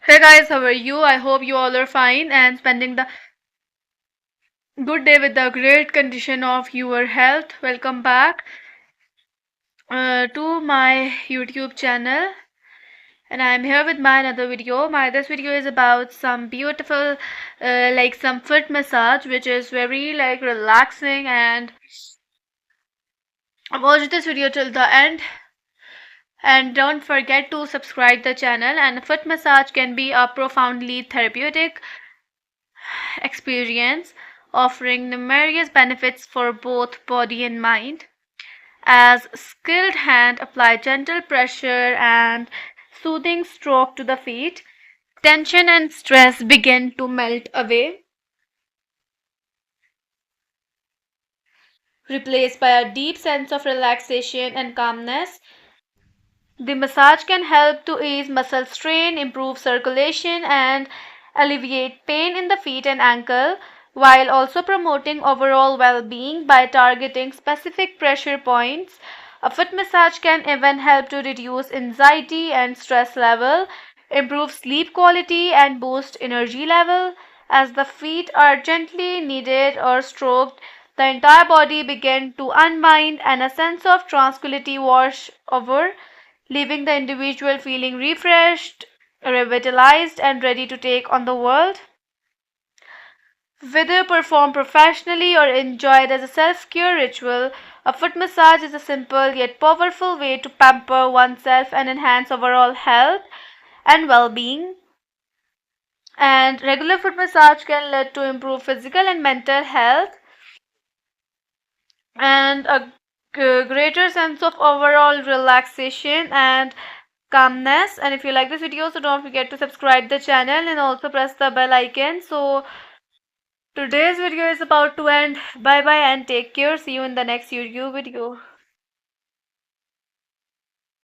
Hey guys, how are you? I hope you all are fine and spending the good day with the great condition of your health. Welcome back to my YouTube channel, and I'm here with my another video. My this video is about some beautiful, like some foot massage, which is very like relaxing. And watch this video till the end. And don't forget to subscribe the channel. And foot massage can be a profoundly therapeutic experience, offering numerous benefits for both body and mind. As skilled hand apply gentle pressure and soothing stroke to the feet, tension and stress begin to melt away, replaced by a deep sense of relaxation and calmness. The massage can help to ease muscle strain, improve circulation, and alleviate pain in the feet and ankle, while also promoting overall well being by targeting specific pressure points. A foot massage can even help to reduce anxiety and stress level, improve sleep quality, and boost energy level. As the feet are gently kneaded or stroked, the entire body begins to unwind and a sense of tranquility wash over, leaving the individual feeling refreshed, revitalized, and ready to take on the world. Whether performed professionally or enjoyed as a self care ritual, a foot massage is a simple yet powerful way to pamper oneself and enhance overall health and well being. And regular foot massage can lead to improve physical and mental health and a greater sense of overall relaxation and calmness. And if you like this video, so don't forget to subscribe the channel and also press the bell icon. So today's video is about to end. Bye bye and take care. See you in the next YouTube video.